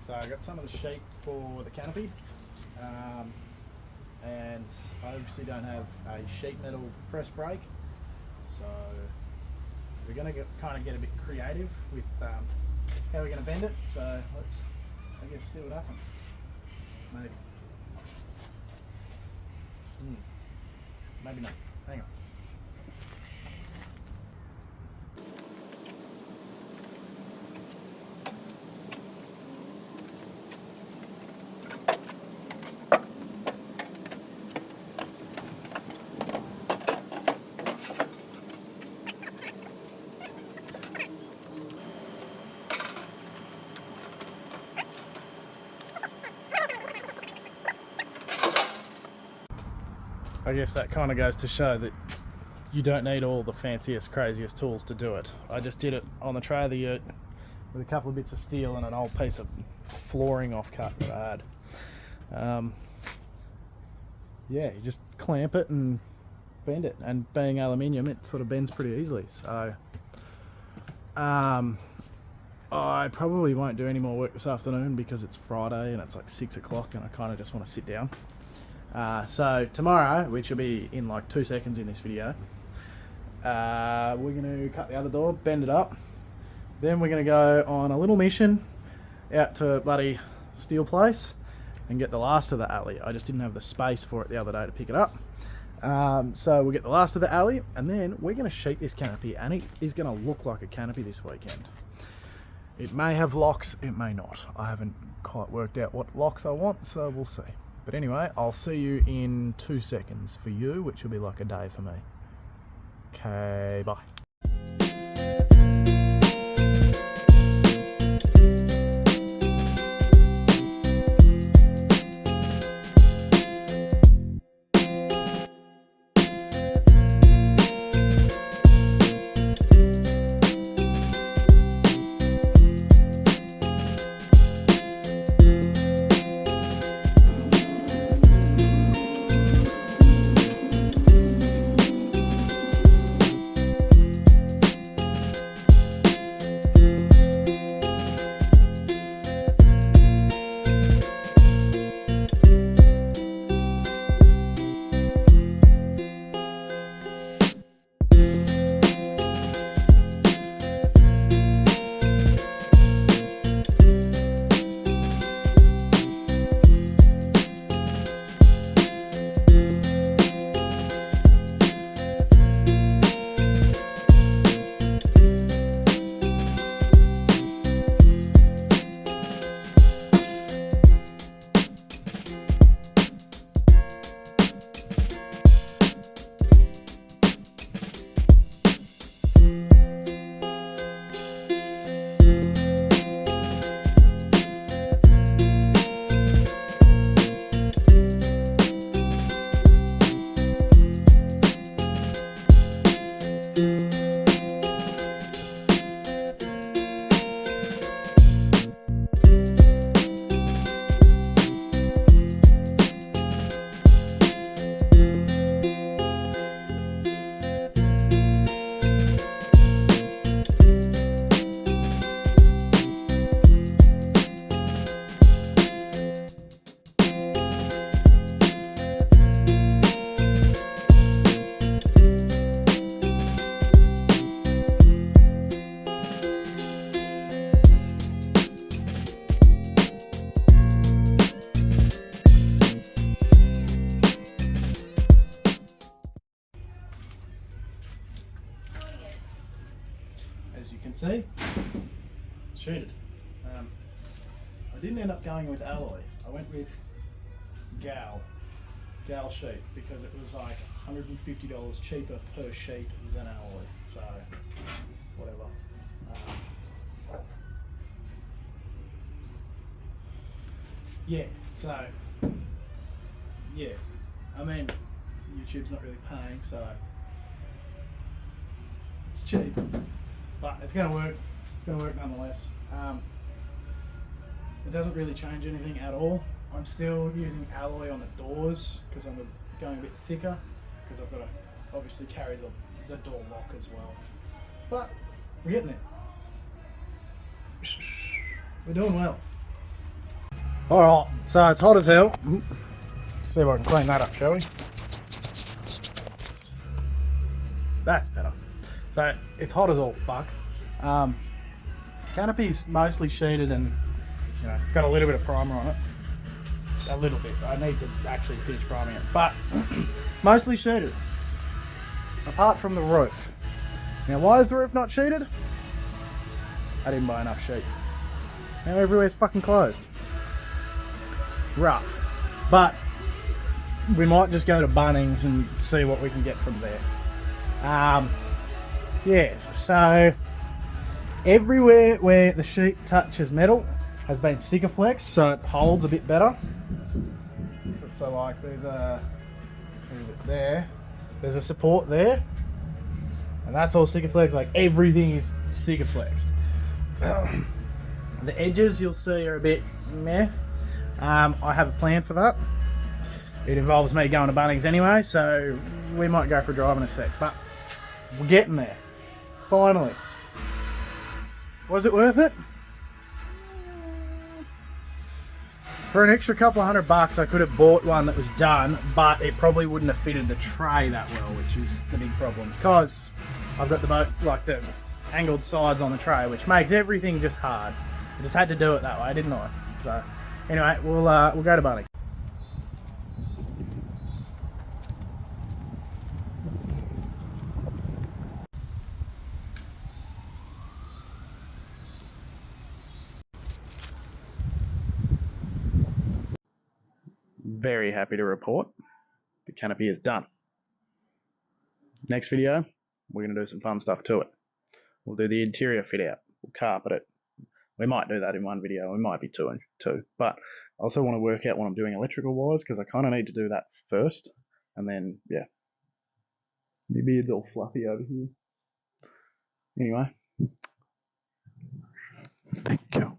So I got some of the sheet for the canopy, and I obviously don't have a sheet metal press brake, so we're going to kind of get a bit creative with how we're going to bend it. So let's, I guess, see what happens. Maybe. Maybe not. Hang on. I guess that kind of goes to show that you don't need all the fanciest, craziest tools to do it. I just did it on the tray of the ute with a couple of bits of steel and an old piece of flooring offcut that I had. Yeah, you just clamp it and bend it, and being aluminium, it sort of bends pretty easily. So I probably won't do any more work this afternoon because it's Friday and it's like 6 o'clock and I kind of just want to sit down. So tomorrow, which will be in like 2 seconds in this video, we're going to cut the other door, bend it up, then we're going to go on a little mission out to bloody Steel Place and get the last of the alley. I just didn't have the space for it the other day to pick it up. So we'll get the last of the alley, and then we're going to sheet this canopy, and it is going to look like a canopy this weekend. It may have locks, it may not. I haven't quite worked out what locks I want, so we'll see. But anyway, I'll see you in 2 seconds for you, which will be like a day for me. Okay, bye. See? Sheeted. I didn't end up going with alloy. I went with gal sheet because it was like $150 cheaper per sheet than alloy. So, whatever. Yeah, so, yeah. I mean, YouTube's not really paying, so it's cheap. But it's going to work. It's going to work nonetheless. It doesn't really change anything at all. I'm still using alloy on the doors because I'm going a bit thicker because I've got to obviously carry the door lock as well. But we're getting there. We're doing well. Alright, so it's hot as hell. Let's see if I can clean that up, shall we? That's better. So it's hot as all fuck. Canopy's mostly sheeted and it's got a little bit of primer on it. A little bit. I need to actually finish priming it, but mostly sheeted. Apart from the roof. Now, why is the roof not sheeted? I didn't buy enough sheet. Now everywhere's fucking closed. Rough. But we might just go to Bunnings and see what we can get from there. Yeah, so everywhere where the sheet touches metal has been Sikaflex, so it holds a bit better. So like there's a, where is it, there, there's a support there, and that's all Sikaflex, like everything is Sikaflexed. The edges you'll see are a bit meh. I have a plan for that. It involves me going to Bunnings anyway, so we might go for a drive in a sec, but we're getting there. Finally. Was it worth it? For an extra couple of $100, I could have bought one that was done, but it probably wouldn't have fitted the tray that well, which is the big problem. Because I've got the angled sides on the tray, which makes everything just hard. I just had to do it that way, didn't I? So anyway, we'll go to Bunnings. Very happy to report the canopy is done. Next video, we're going to do some fun stuff to it. We'll do the interior fit out. We'll carpet it. We might do that in one video. We might be two. But I also want to work out what I'm doing electrical wise, because I kind of need to do that first. And then, yeah. My beard's all fluffy over here. Anyway. Thank you.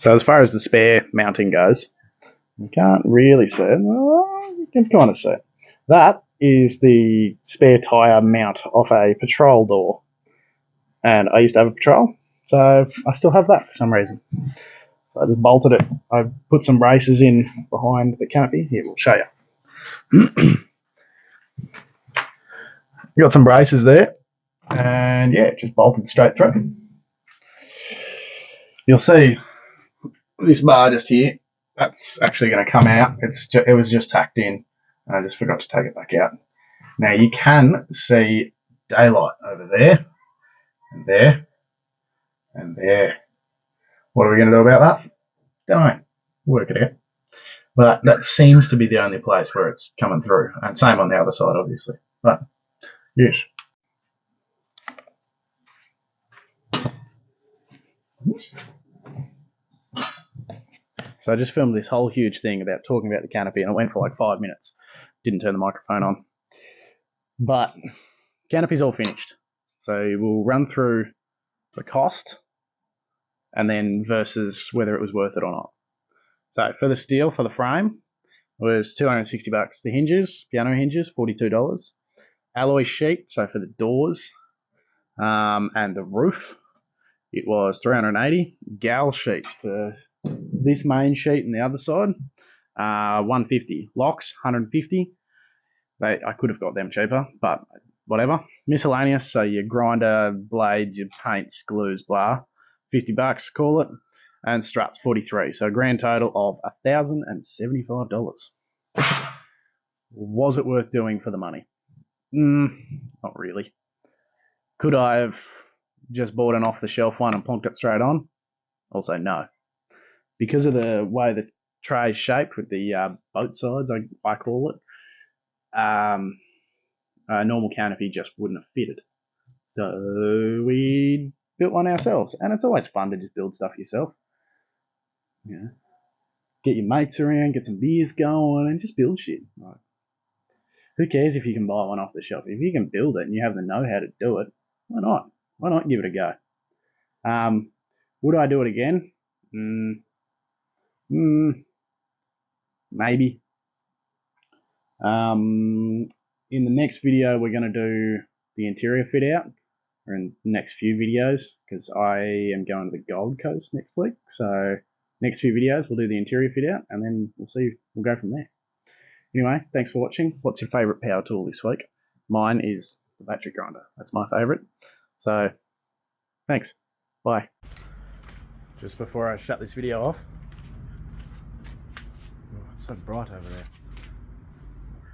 So as far as the spare mounting goes, you can't really see it. Well, you can kind of see it. That is the spare tyre mount off a patrol door. And I used to have a patrol, so I still have that for some reason. So I just bolted it. I put some braces in behind the canopy. Here, we'll show you. You got some braces there. And yeah, just bolted straight through. You'll see this bar just here, that's actually going to come out. It was just tacked in, and I just forgot to take it back out. Now you can see daylight over there, and there, and there. What are we going to do about that? Don't know. Work it out. But that seems to be the only place where it's coming through, and same on the other side, obviously. But yes. So I just filmed this whole huge thing about talking about the canopy, and it went for like 5 minutes. Didn't turn the microphone on. But canopy's all finished. So we'll run through the cost and then versus whether it was worth it or not. So for the steel, for the frame, it was $260. The hinges, piano hinges, $42. Alloy sheet, so for the doors and the roof, it was $380. Gal sheet for this main sheet and the other side, $150. Locks, $150. I could have got them cheaper, but whatever. Miscellaneous, so your grinder, blades, your paints, glues, blah, $50, call it. And struts, $43. So a grand total of $1,075. Was it worth doing for the money? Not really. Could I have just bought an off-the-shelf one and plonked it straight on? Also, no. Because of the way the tray is shaped with the boat sides, I call it, normal Canopy just wouldn't have fitted. So we built one ourselves, and it's always fun to just build stuff yourself. You know, get your mates around, get some beers going, and just build shit. Like, who cares if you can buy one off the shelf? If you can build it and you have the know-how to do it, why not? Why not give it a go? Would I do it again? Maybe. In the next video, we're going to do the interior fit out, or in the next few videos, because I am going to the Gold Coast next week. So next few videos, we'll do the interior fit out, and then we'll go from there. Anyway, thanks for watching. What's your favourite power tool this week? Mine is the battery grinder. That's my favourite. So, thanks. Bye. Just before I shut this video off. Oh, it's so bright over there.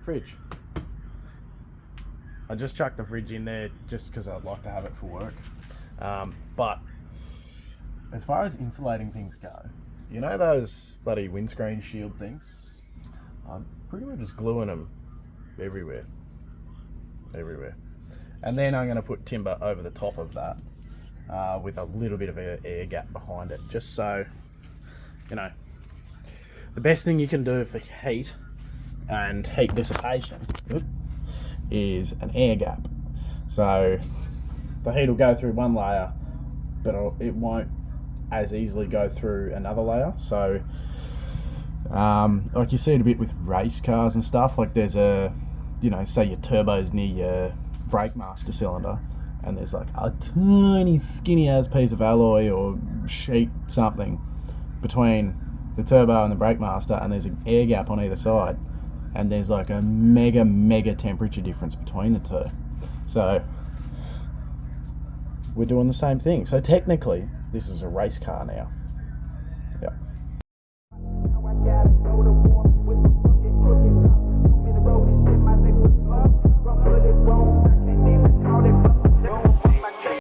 Fridge. I just chucked the fridge in there just because I'd like to have it for work. But as far as insulating things go, you know those bloody windscreen shield things? I'm pretty much just gluing them everywhere. And then I'm going to put timber over the top of that with a little bit of an air gap behind it, just so, you know, the best thing you can do for heat and heat dissipation is an air gap. So the heat will go through one layer, but it won't as easily go through another layer. So like you see it a bit with race cars and stuff, like there's a, you know, say your turbo's near your brake master cylinder, and there's like a tiny skinny ass piece of alloy or sheet something between the turbo and the brake master, and there's an air gap on either side, and there's like a mega temperature difference between the two. So we're doing the same thing. So technically this is a race car now.